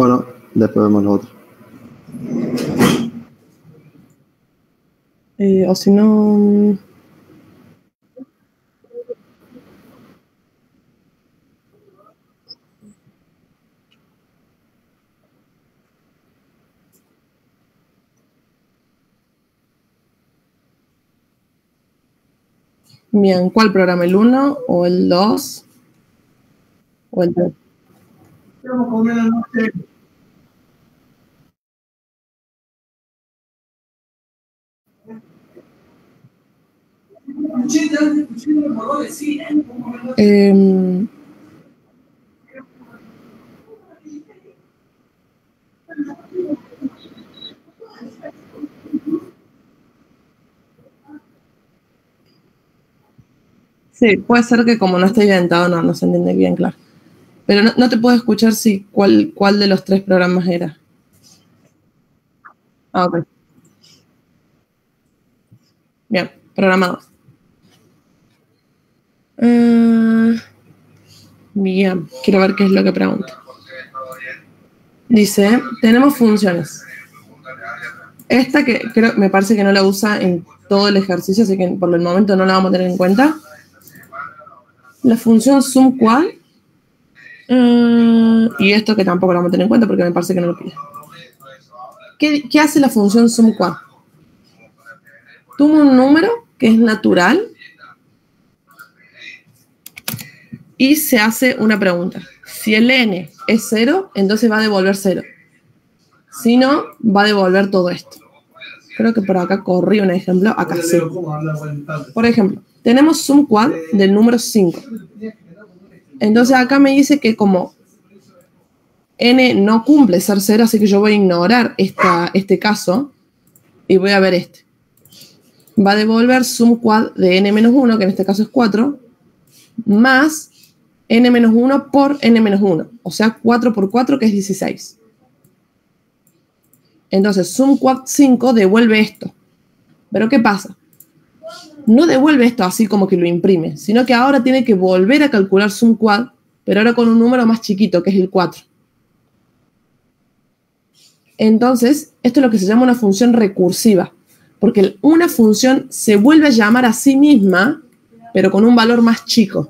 Bueno, después vemos lo otro. O si no... Bien, ¿cuál programa? ¿El 1 o el 2 o el 3? Vamos a comer la noche. Sí, puede ser que como no está inventado, no se entiende bien, claro. Pero no te puedo escuchar si cuál de los 3 programas era. Ah, ok. Bien, programados. Bien, quiero ver qué es lo que pregunta. Dice, tenemos funciones. Esta que creo, me parece que no la usa en todo el ejercicio, así que por el momento no la vamos a tener en cuenta. La función sumQuad. Y esto que tampoco lo vamos a tener en cuenta porque me parece que no lo pide. ¿Qué hace la función sumQuad? Toma un número que es natural y se hace una pregunta. Si el n es 0, entonces va a devolver 0. Si no, va a devolver todo esto. Creo que por acá corrí un ejemplo. Acá sí. Por ejemplo, tenemos sumQuad del número 5. Entonces acá me dice que como n no cumple ser 0, así que yo voy a ignorar este caso y voy a ver este. Va a devolver sumQuad de n-1, que en este caso es 4, más n-1 por n-1. O sea, 4 por 4, que es 16. Entonces, sumQuad 5 devuelve esto. ¿Pero qué pasa? No devuelve esto así como que lo imprime, sino que ahora tiene que volver a calcular sumQuad, pero ahora con un número más chiquito, que es el 4. Entonces, esto es lo que se llama una función recursiva, porque una función se vuelve a llamar a sí misma, pero con un valor más chico.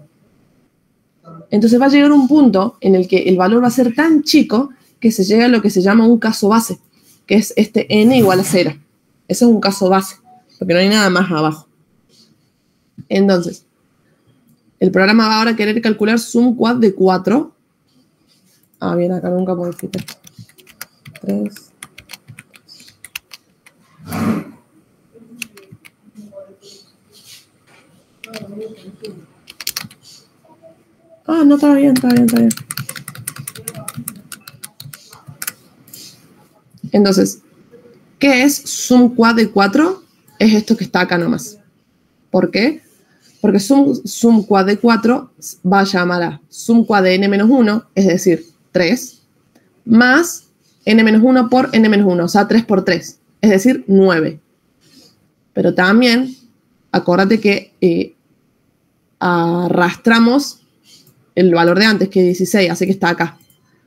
Entonces va a llegar un punto en el que el valor va a ser tan chico que se llega a lo que se llama un caso base, que es este n igual a 0. Eso es un caso base, porque no hay nada más abajo. Entonces, el programa va ahora a querer calcular sumQuad de 4. Ah, bien, acá nunca puedo quitar. 3. Ah, no, está bien. Entonces, ¿qué es sumQuad de 4? Es esto que está acá nomás. ¿Por qué? Porque sumQuad de 4 va a llamar a sumQuad de n-1, es decir, 3, más n-1 por n-1, o sea, 3 por 3, es decir, 9. Pero también, acuérdate que arrastramos el valor de antes, que es 16, así que está acá.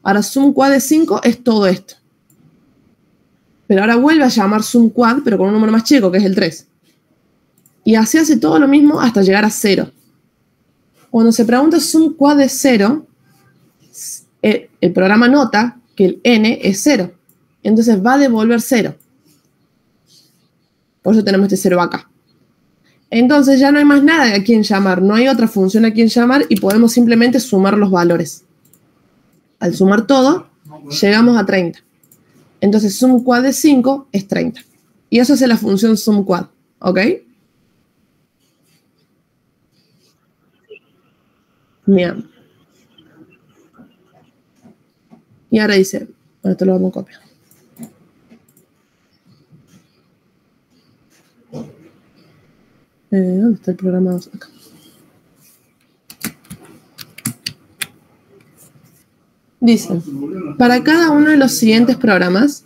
Ahora, sumQuad de 5 es todo esto. Pero ahora vuelve a llamar sumQuad, pero con un número más chico, que es el 3. Y así hace todo lo mismo hasta llegar a 0. Cuando se pregunta sumQuad de 0, el programa nota que el n es 0. Entonces va a devolver 0. Por eso tenemos este 0 acá. Entonces ya no hay más nada a quien llamar. No hay otra función a quien llamar y podemos simplemente sumar los valores. Al sumar todo, llegamos a 30. Entonces sumQuad de 5 es 30. Y eso hace la función sumQuad. ¿Ok? Bien. Y ahora dice, bueno, esto lo vamos a copiar. ¿Dónde está el programa 2? Acá. Dice, para cada uno de los siguientes programas,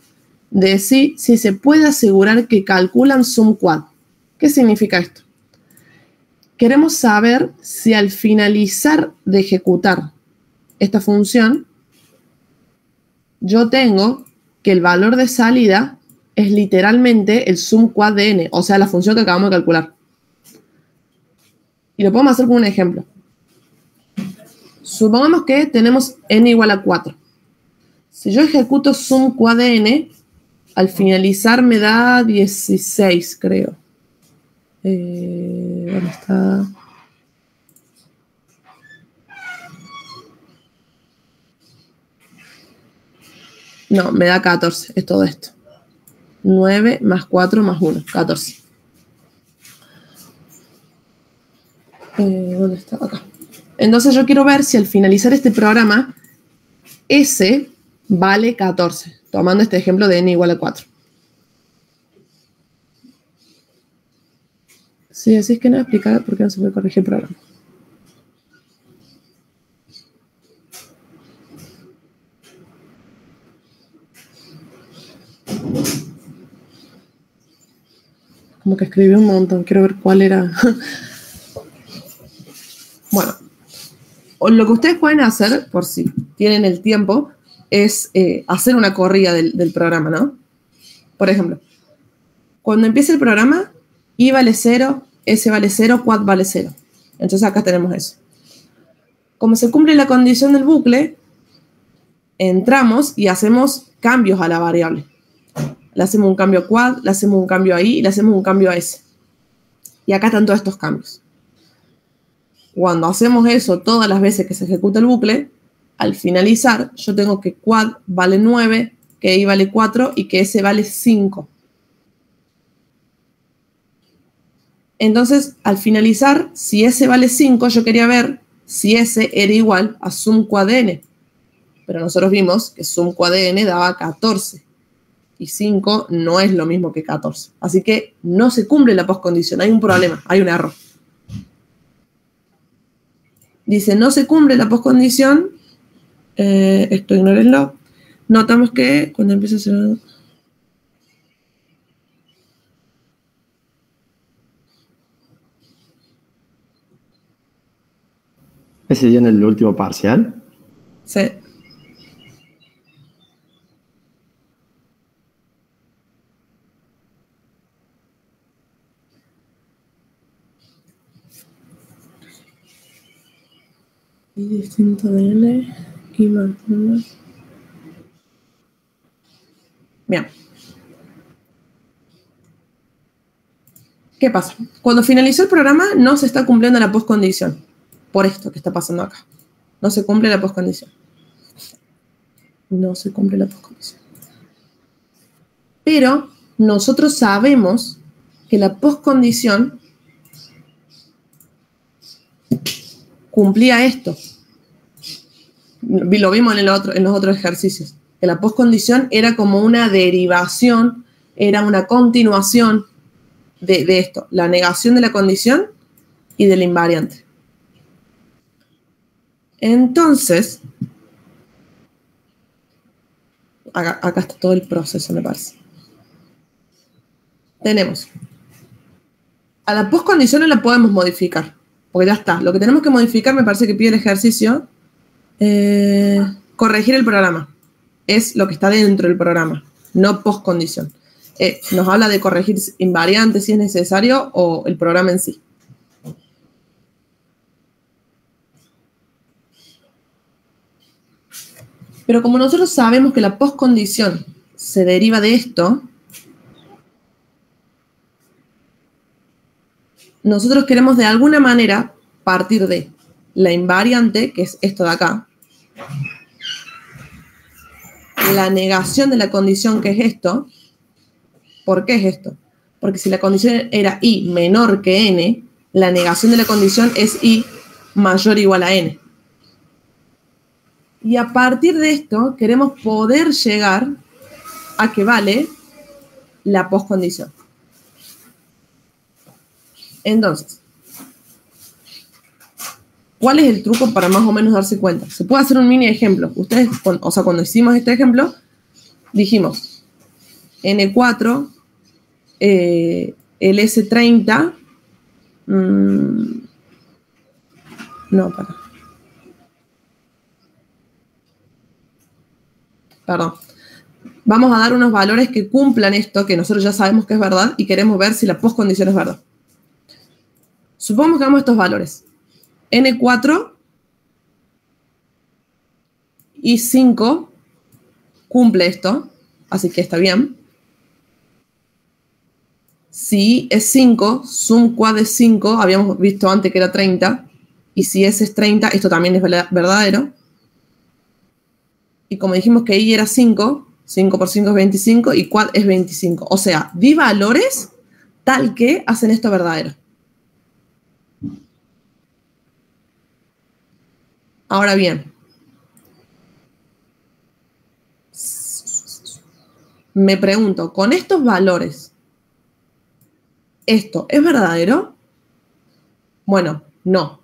decí si se puede asegurar que calculan sumQuad. ¿Qué significa esto? Queremos saber si al finalizar de ejecutar esta función, yo tengo que el valor de salida es literalmente el sum quad de n, o sea, la función que acabamos de calcular. Y lo podemos hacer con un ejemplo. Supongamos que tenemos n igual a 4. Si yo ejecuto sum quad de n, al finalizar me da 16, creo. ¿Dónde está? No, me da 14, es todo esto. 9 más 4 más 1, 14. ¿Dónde está? Acá. Entonces yo quiero ver si al finalizar este programa, S vale 14, tomando este ejemplo de n igual a 4. Sí, así es que no voy a explicar por qué no se puede corregir el programa. Como que escribí un montón, quiero ver cuál era. Bueno, lo que ustedes pueden hacer, por si tienen el tiempo, es hacer una corrida del programa, ¿no? Por ejemplo, cuando empiece el programa, I vale 0, S vale 0, quad vale 0. Entonces acá tenemos eso. Como se cumple la condición del bucle, entramos y hacemos cambios a la variable. Le hacemos un cambio a quad, le hacemos un cambio a I y le hacemos un cambio a S. Y acá están todos estos cambios. Cuando hacemos eso todas las veces que se ejecuta el bucle, al finalizar yo tengo que quad vale 9, que I vale 4 y que S vale 5. Entonces, al finalizar, si S vale 5, yo quería ver si S era igual a sum quad de n. Pero nosotros vimos que sum quad de n daba 14. Y 5 no es lo mismo que 14. Así que no se cumple la postcondición. Hay un problema, hay un error. Dice, no se cumple la postcondición. Esto ignórenlo. Notamos que cuando empieza a ser... ¿Ese día en el último parcial? Sí. Y distinto de N y más 1. Bien. ¿Qué pasa? Cuando finalizó el programa no se está cumpliendo la postcondición. Por esto que está pasando acá. No se cumple la postcondición. No se cumple la postcondición. Pero nosotros sabemos que la postcondición cumplía esto. Lo vimos en los otros ejercicios. Que la postcondición era como una derivación, era una continuación de esto. La negación de la condición y del invariante. Entonces, acá está todo el proceso, me parece. Tenemos. A la postcondición no la podemos modificar, porque ya está. Lo que tenemos que modificar, me parece que pide el ejercicio, corregir el programa. Es lo que está dentro del programa, no postcondición. Nos habla de corregir invariantes si es necesario o el programa en sí. Pero como nosotros sabemos que la postcondición se deriva de esto, nosotros queremos de alguna manera partir de la invariante, que es esto de acá, la negación de la condición, que es esto. ¿Por qué es esto? Porque si la condición era I menor que N, la negación de la condición es I mayor o igual a N. Y a partir de esto queremos poder llegar a que vale la postcondición. Entonces, ¿cuál es el truco para más o menos darse cuenta? Se puede hacer un mini ejemplo. Ustedes, cuando hicimos este ejemplo, dijimos N4, el S30, perdón. Vamos a dar unos valores que cumplan esto, que nosotros ya sabemos que es verdad, y queremos ver si la postcondición es verdad. Supongamos que damos estos valores. N4 y 5 cumple esto, así que está bien. Si es 5, sum quad es 5, habíamos visto antes que era 30, y si ese es 30, esto también es verdadero. Y como dijimos que i era 5, 5 por 5 es 25, y quad es 25. O sea, di valores tal que hacen esto verdadero. Ahora bien, me pregunto, con estos valores, ¿esto es verdadero? Bueno, no.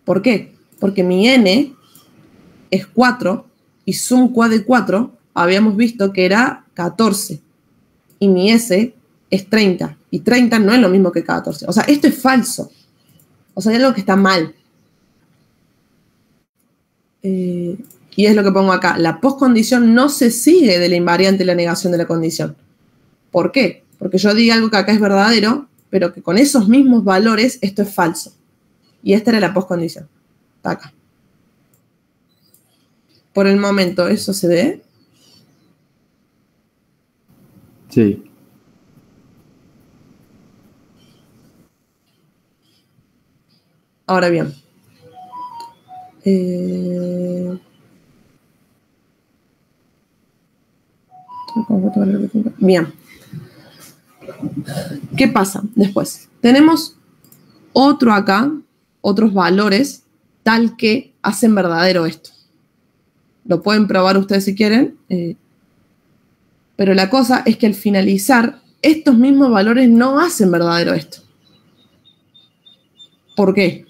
¿Por qué? Porque mi n es 4 y sum quad de 4 habíamos visto que era 14 y mi s es 30 y 30 no es lo mismo que 14. O sea, esto es falso. O sea, hay algo que está mal. Y es lo que pongo acá. La postcondición no se sigue de la invariante y la negación de la condición. ¿Por qué? Porque yo digo algo que acá es verdadero, pero que con esos mismos valores esto es falso. Y esta era la postcondición. Está acá. Por el momento, ¿eso se ve? Sí. Ahora bien. Bien. ¿Qué pasa después? Tenemos otro acá, otros valores, tal que hacen verdadero esto. Lo pueden probar ustedes si quieren, pero la cosa es que al finalizar, estos mismos valores no hacen verdadero esto. ¿Por qué?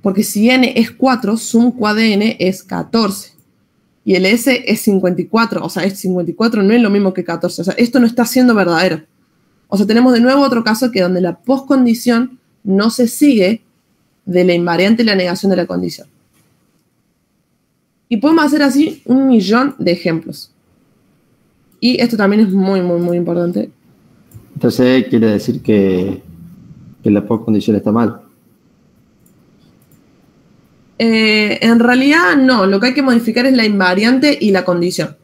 Porque si n es 4, sum quad de n es 14. Y el s es 54. O sea, es 54 no es lo mismo que 14. O sea, esto no está siendo verdadero. O sea, tenemos de nuevo otro caso que donde la postcondición no se sigue de la invariante y la negación de la condición. Y podemos hacer así 1.000.000 de ejemplos. Y esto también es muy, muy, muy importante. Entonces quiere decir que la postcondición está mal. En realidad no, lo que hay que modificar es la invariante y la condición.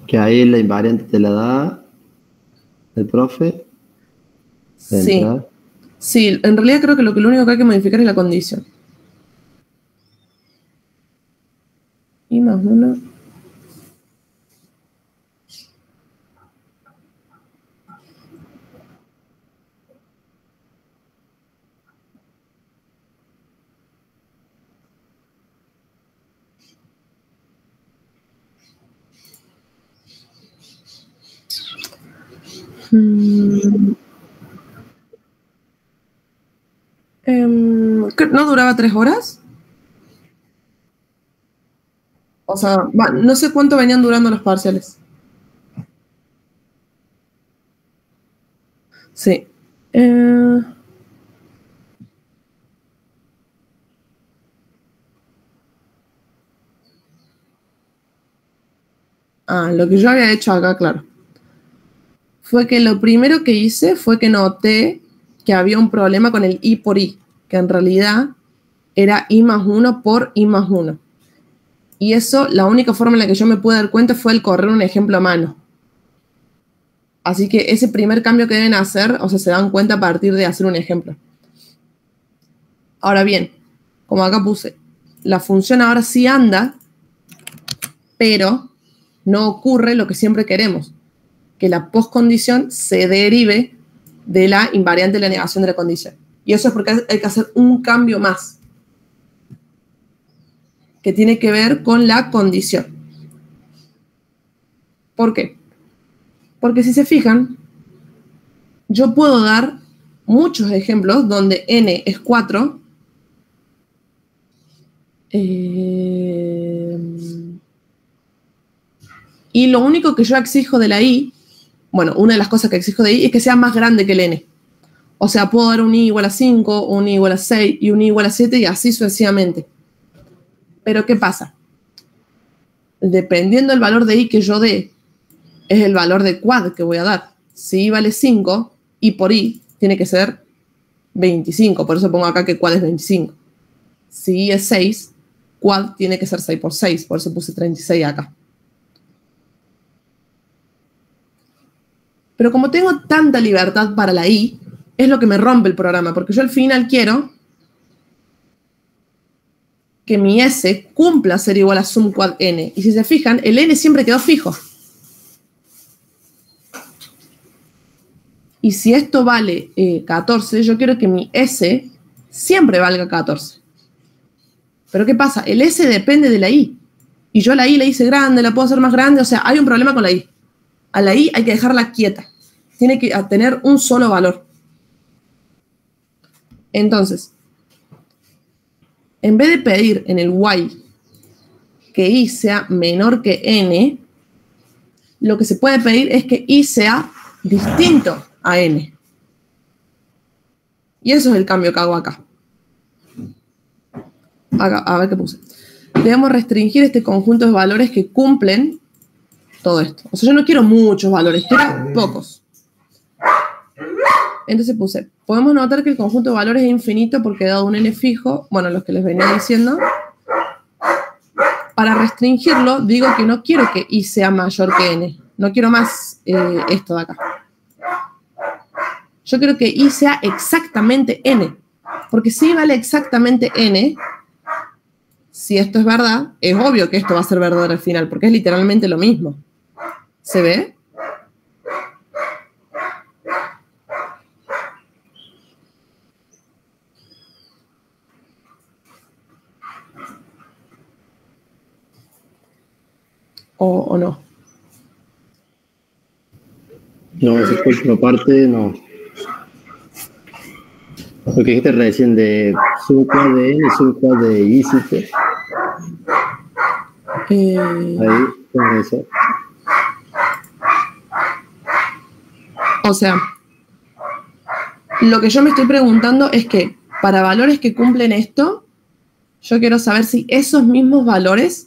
Que ahí la invariante te la da el profe. Sí. Sí, en realidad creo que lo único que hay que modificar es la condición. Y más una. ¿No duraba 3 horas? O sea, no sé cuánto venían durando los parciales. Sí. Lo que yo había hecho acá, claro. Fue que lo primero que hice fue que noté que había un problema con el i por i, que en realidad era i más 1 por i más 1. Y eso, la única forma en la que yo me pude dar cuenta fue el correr un ejemplo a mano. Así que ese primer cambio que deben hacer, o sea, se dan cuenta a partir de hacer un ejemplo. Ahora bien, como acá puse, la función ahora sí anda, pero no ocurre lo que siempre queremos, que la postcondición se derive de la invariante de la negación de la condición. Y eso es porque hay que hacer un cambio más, que tiene que ver con la condición. ¿Por qué? Porque si se fijan, yo puedo dar muchos ejemplos donde n es 4 y lo único que yo exijo de la i, bueno, una de las cosas que exijo de i es que sea más grande que el n. O sea, puedo dar un i igual a 5, un i igual a 6 y un i igual a 7 y así sucesivamente. Pero ¿qué pasa? Dependiendo del valor de i que yo dé, es el valor de quad que voy a dar. Si i vale 5, i por i tiene que ser 25. Por eso pongo acá que quad es 25. Si i es 6, quad tiene que ser 6 por 6. Por eso puse 36 acá. Pero como tengo tanta libertad para la i, es lo que me rompe el programa. Porque yo al final quiero que mi S cumpla ser igual a sum quad n. Y si se fijan, el n siempre quedó fijo. Y si esto vale 14, yo quiero que mi S siempre valga 14. Pero ¿qué pasa? El S depende de la I. Y yo la I la hice grande, la puedo hacer más grande. O sea, hay un problema con la I. A la I hay que dejarla quieta. Tiene que tener un solo valor. Entonces, en vez de pedir en el while que I sea menor que N, lo que se puede pedir es que I sea distinto a N. Y eso es el cambio que hago acá. A ver qué puse. Debemos restringir este conjunto de valores que cumplen todo esto. O sea, yo no quiero muchos valores, quiero pocos. Entonces puse, podemos notar que el conjunto de valores es infinito porque dado un n fijo, bueno, los que les venía diciendo, para restringirlo digo que no quiero que i sea mayor que n. No quiero más esto de acá. Yo quiero que i sea exactamente n. Porque si vale exactamente n, si esto es verdad, es obvio que esto va a ser verdadero al final, porque es literalmente lo mismo. ¿Se ve? ¿O no? No, esa última parte no. Lo que dijiste recién de sum quad de n, sum quad de i, ¿sí? Ahí, con eso. O sea, lo que yo me estoy preguntando es que para valores que cumplen esto, yo quiero saber si esos mismos valores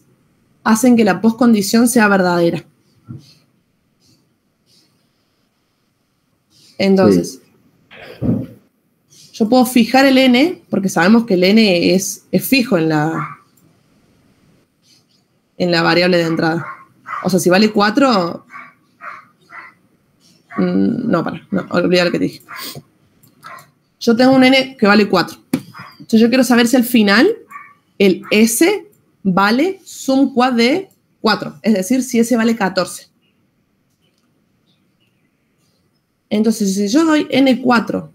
hacen que la postcondición sea verdadera. Entonces, yo puedo fijar el n, porque sabemos que el n es fijo en la variable de entrada. O sea, si vale 4, no, olvidar lo que te dije. Yo tengo un n que vale 4. Entonces yo quiero saber si al final el s vale sum quad de 4. Es decir, si s vale 14. Entonces, si yo doy n4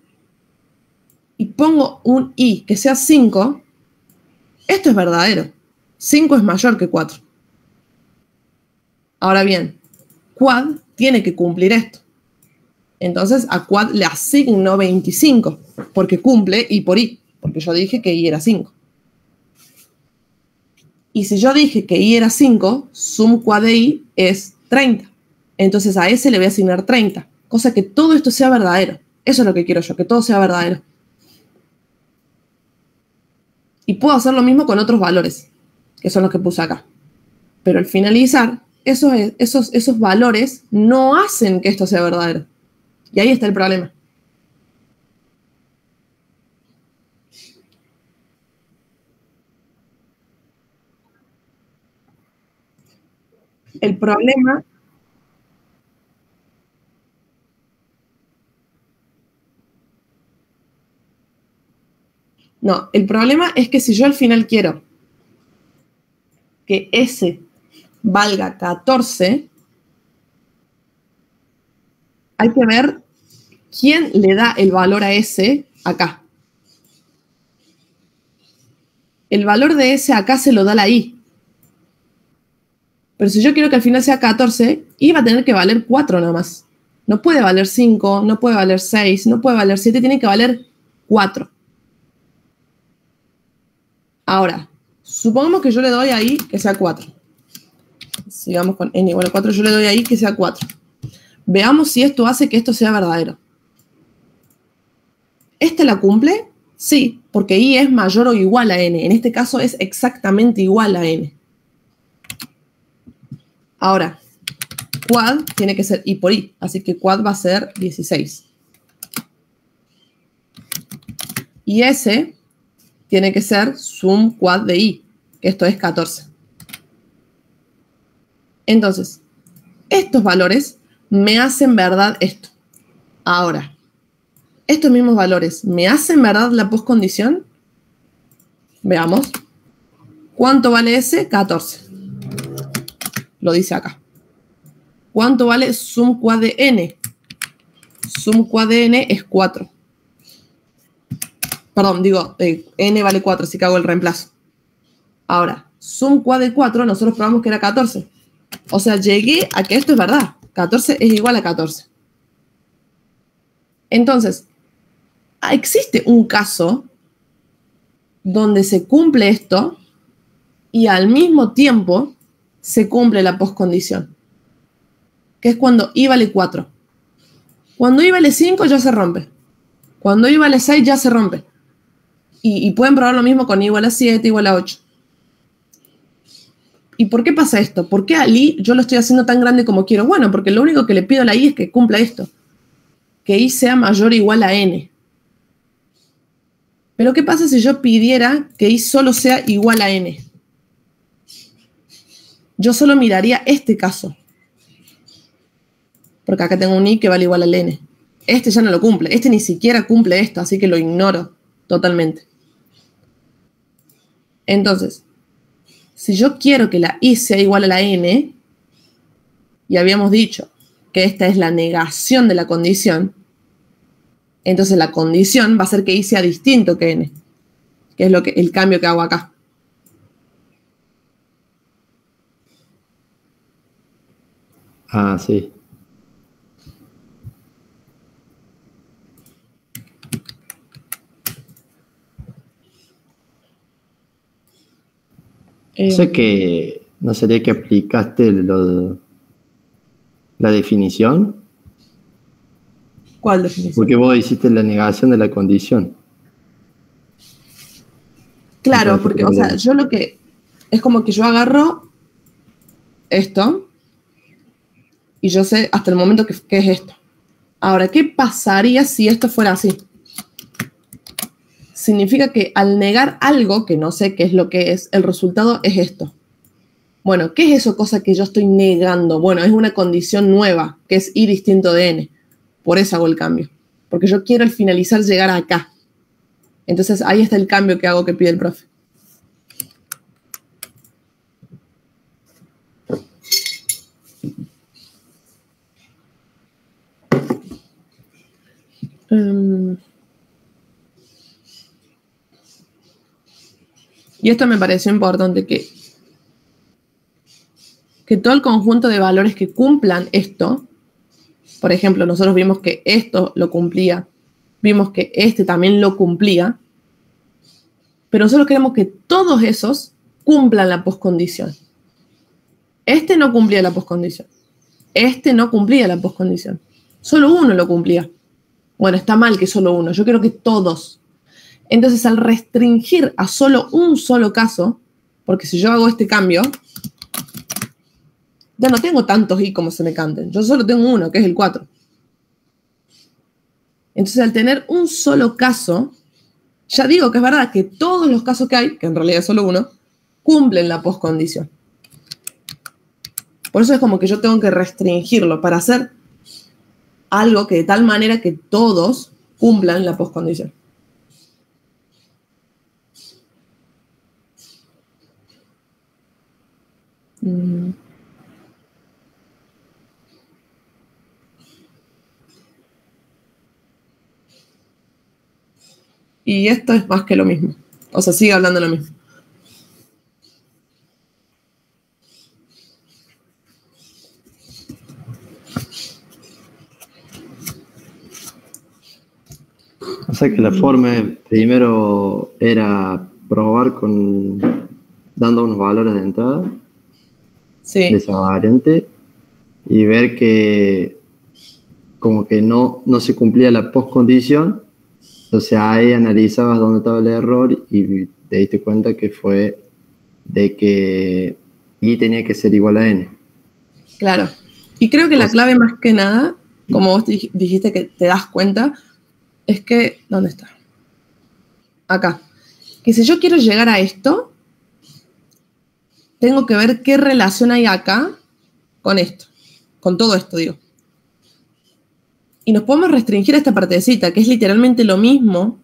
y pongo un i que sea 5, esto es verdadero. 5 es mayor que 4. Ahora bien, quad tiene que cumplir esto. Entonces, a quad le asigno 25, porque cumple i por i, porque yo dije que i era 5. Y si yo dije que i era 5, sum quad de i es 30. Entonces, a ese le voy a asignar 30. Cosa que todo esto sea verdadero. Eso es lo que quiero yo, que todo sea verdadero. Y puedo hacer lo mismo con otros valores, que son los que puse acá. Pero al finalizar, esos valores no hacen que esto sea verdadero. Y ahí está el problema. El problema... No, el problema es que si yo al final quiero que S valga 14, hay que ver quién le da el valor a S acá. El valor de S acá se lo da la I. Pero si yo quiero que al final sea 14, I va a tener que valer 4 nomás. No puede valer 5, no puede valer 6, no puede valer 7, tiene que valer 4. Ahora, supongamos que yo le doy ahí que sea 4. Sigamos con n igual a 4, yo le doy ahí que sea 4. Veamos si esto hace que esto sea verdadero. ¿Este la cumple? Sí, porque I es mayor o igual a N. En este caso es exactamente igual a N. Ahora, quad tiene que ser I por I, así que quad va a ser 16. Y S tiene que ser sum quad de I, que esto es 14. Entonces, estos valores me hacen verdad esto. Ahora, estos mismos valores me hacen verdad la postcondición. Veamos. ¿Cuánto vale S? 14. Lo dice acá. ¿Cuánto vale sum quad de N? Sum quad de N es 4. Perdón, digo, N vale 4, así que hago el reemplazo. Ahora, sum quad de 4, nosotros probamos que era 14. O sea, llegué a que esto es verdad. 14 es igual a 14. Entonces, existe un caso donde se cumple esto y al mismo tiempo se cumple la postcondición, que es cuando I vale 4. Cuando I vale 5 ya se rompe. Cuando I vale 6 ya se rompe. Y pueden probar lo mismo con I igual a 7, igual a 8. ¿Y por qué pasa esto? ¿Por qué al I yo lo estoy haciendo tan grande como quiero? Bueno, porque lo único que le pido a la I es que cumpla esto. Que I sea mayor o igual a N. Pero ¿qué pasa si yo pidiera que I solo sea igual a N? Yo solo miraría este caso. Porque acá tengo un I que vale igual al N. Este ya no lo cumple. Este ni siquiera cumple esto, así que lo ignoro totalmente. Entonces, si yo quiero que la I sea igual a la N, y habíamos dicho que esta es la negación de la condición, entonces la condición va a ser que I sea distinto que N, que es el cambio que hago acá. Ah, sí. Sé que no sería que aplicaste la definición. ¿Cuál definición? Porque vos hiciste la negación de la condición. Claro, Entonces, porque, o sea, yo lo que... Es como que yo agarro esto y yo sé hasta el momento que es esto. Ahora, ¿qué pasaría si esto fuera así? Significa que al negar algo, que no sé qué es lo que es, el resultado es esto. Bueno, ¿qué es eso cosa que yo estoy negando? Bueno, es una condición nueva, que es I distinto de N. Por eso hago el cambio. Porque yo quiero al finalizar llegar acá. Entonces ahí está el cambio que hago que pide el profe. Y esto me pareció importante, que todo el conjunto de valores que cumplan esto, por ejemplo, nosotros vimos que esto lo cumplía, vimos que este también lo cumplía, pero nosotros queremos que todos esos cumplan la postcondición. Este no cumplía la postcondición. Este no cumplía la postcondición. Solo uno lo cumplía. Bueno, está mal que solo uno. Yo quiero que todos. Entonces, al restringir a solo un solo caso, porque si yo hago este cambio, ya no tengo tantos I como se me canten. Yo solo tengo uno, que es el 4. Entonces, al tener un solo caso, ya digo que es verdad que todos los casos que hay, que en realidad es solo uno, cumplen la postcondición. Por eso es como que yo tengo que restringirlo para hacer algo que de tal manera que todos cumplan la postcondición. Y esto es más que lo mismo. O sea, sigue hablando lo mismo. O sea que la forma primero era probar dando unos valores de entrada Sí. de esa variante y ver que como que no se cumplía la postcondición Entonces ahí analizabas dónde estaba el error y te diste cuenta que fue de que y tenía que ser igual a n. Claro. Y creo que la clave más que nada, como vos dijiste que te das cuenta, es que, ¿dónde está? Acá. Que si yo quiero llegar a esto, tengo que ver qué relación hay acá con esto, con todo esto, digo. Y nos podemos restringir a esta partecita, que es literalmente lo mismo,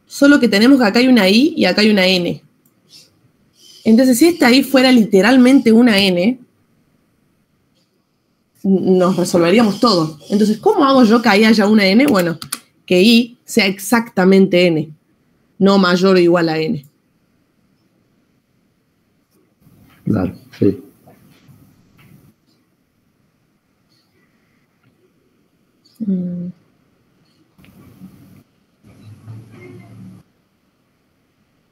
solo que tenemos que acá hay una I y acá hay una N. Entonces, si esta I fuera literalmente una N, nos resolveríamos todo. Entonces, ¿cómo hago yo que ahí haya una N? Bueno, que I sea exactamente N, no mayor o igual a N. Claro, sí.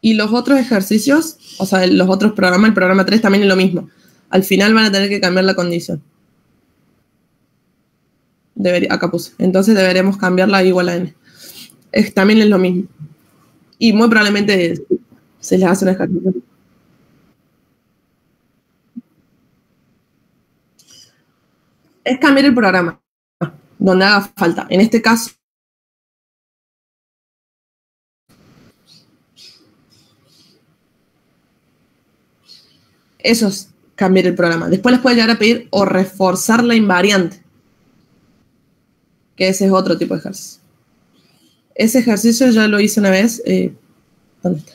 Y los otros ejercicios, o sea, los otros programas, el programa 3 también es lo mismo. Al final van a tener que cambiar la condición. Acá puse. Entonces deberemos cambiarla igual a n. También es lo mismo. Y muy probablemente se les hace un ejercicio. Es cambiar el programa donde haga falta. En este caso, eso es cambiar el programa. Después les puede llegar a pedir o reforzar la invariante, que ese es otro tipo de ejercicio. Ese ejercicio ya lo hice una vez. ¿Dónde está?